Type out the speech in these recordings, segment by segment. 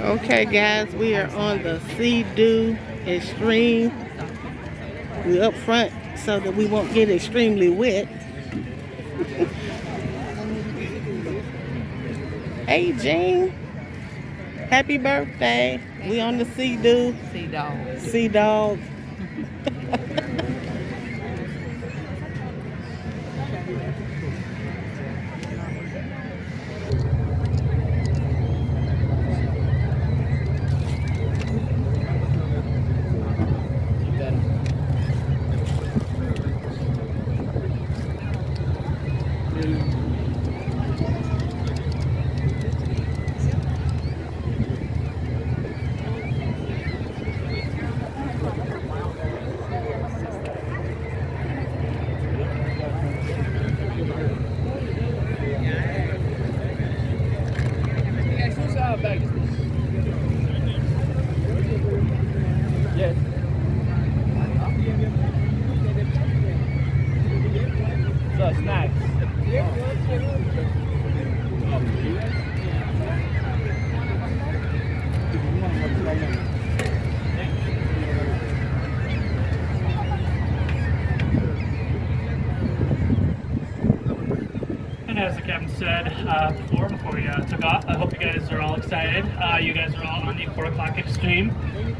Okay, guys, we are on the Sea-Doo Extreme. We're up front so that we won't get extremely wet. Hey, Jean. Happy birthday. We on the Sea-Doo. Sea Dog. Sea Dog. Yes. So snacks. And as the captain said before we took off, I hope you guys are all excited. You guys are all on the 4 o'clock extreme.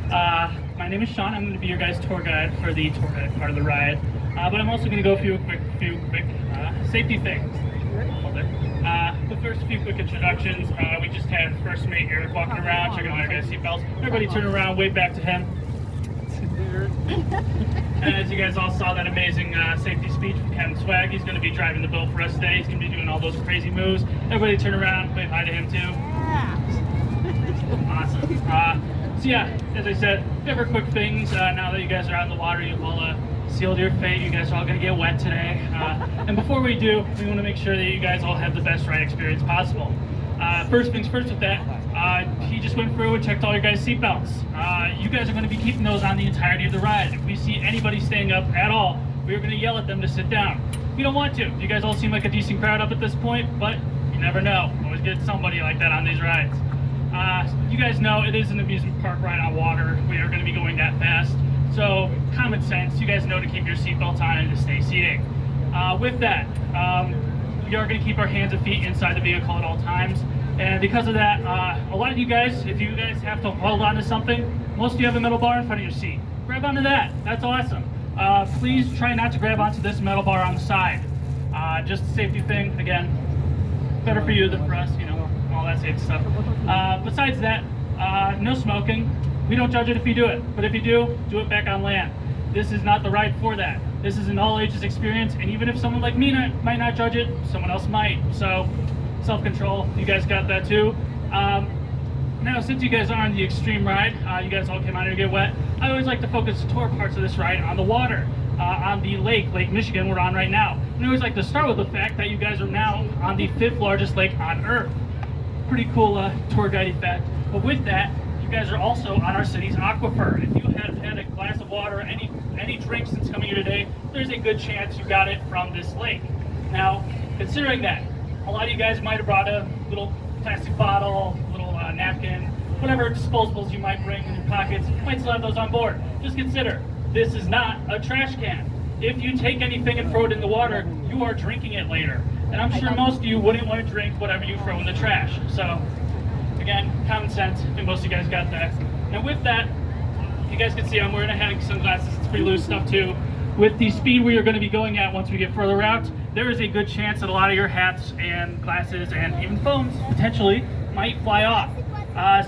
My name is Sean. I'm going to be your guys' tour guide for the tour guide part of the ride. But I'm also going to go through a few quick safety things. The first few quick introductions. We just had First Mate Eric walking around, checking all your guys' seatbelts. Everybody turn around, wave back to him. And as you guys all saw that amazing safety speech from Captain Swag, he's going to be driving the boat for us today. He's going to be doing all those crazy moves. Everybody turn around, wave hi to him too. Awesome. So yeah, as I said, ever quick things. Now that you guys are out in the water, you've all sealed your fate. You guys are all going to get wet today. And before we do, we want to make sure that you guys all have the best ride experience possible. First things first with that, he just went through and checked all your guys' seatbelts. You guys are going to be keeping those on the entirety of the ride. If we see anybody staying up at all, we're going to yell at them to sit down. We don't want to. You guys all seem like a decent crowd up at this point, but you never know. Always get somebody like that on these rides. You guys know it is an amusement park ride on water. We are going to be going that fast. So common sense, you guys know to keep your seatbelts on and to stay seated. With that, we are going to keep our hands and feet inside the vehicle at all times. And because of that, a lot of you guys, if you guys have to hold on to something, most of you have a metal bar in front of your seat. Grab onto that. That's awesome. Please try not to grab onto this metal bar on the side. Just a safety thing. Again, better for you than for us, you know, all that safety stuff. Besides that, no smoking. We don't judge it if you do it, but if you do it back on land. This is not the ride for that. This is an all ages experience, and even if someone like me might not judge it, someone else might. So, self-control, you guys got that too. Now, since you guys are on the extreme ride, you guys all came out here to get wet, I always like to focus the tour parts of this ride on the water, on the Lake Michigan we're on right now. And I always like to start with the fact that you guys are now on the 5th largest lake on Earth. Pretty cool tour guide fact. But with that, you guys are also on our city's aquifer. If you have had a glass of water, any drink since coming here today, there's a good chance you got it from this lake. Now, considering that, a lot of you guys might have brought a little plastic bottle, little napkin, whatever disposables you might bring in your pockets. You might still have those on board. Just consider, this is not a trash can. If you take anything and throw it in the water, you are drinking it later. And I'm sure most of you wouldn't want to drink whatever you throw in the trash. So, again, common sense. I think most of you guys got that. And with that, you guys can see I'm wearing a hat and sunglasses. It's pretty loose stuff too. With the speed we are going to be going at once we get further out, there is a good chance that a lot of your hats and glasses and even phones potentially might fly off.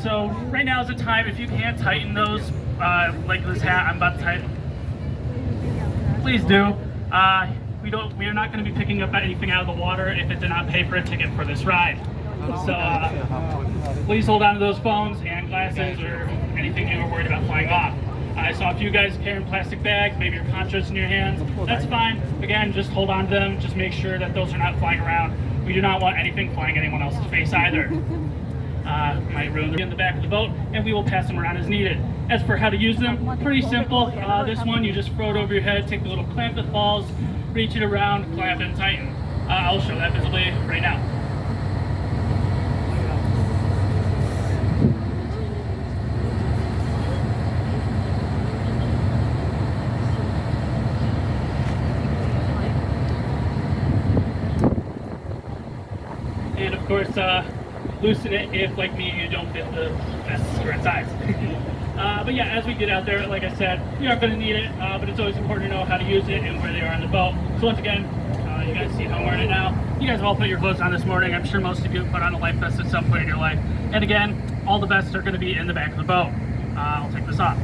So right now is the time, if you can't tighten those, like this hat I'm about to tighten, please do. We are not going to be picking up anything out of the water if it did not pay for a ticket for this ride. So please hold on to those phones and glasses or anything you were worried about flying off. I saw a few guys carrying plastic bags, maybe your ponchos in your hands. That's fine. Again, just hold on to them. Just make sure that those are not flying around. We do not want anything flying anyone else's face either. Might ruin them in the back of the boat, and we will pass them around as needed. As for how to use them, pretty simple. This one, you just throw it over your head, take the little clamp that falls, reach it around, clamp and tighten. I'll show that visibly right now. and of course loosen it if, like me, you don't fit the vest's correct size. But yeah, as we get out there, like I said, we are going to need it, but it's always important to know how to use it and where they are on the boat. So once again, you guys see how I'm wearing it now. You guys have all put your clothes on this morning. I'm sure most of you have put on a life vest at some point in your life. And again, all the vests are going to be in the back of the boat. I'll take this off.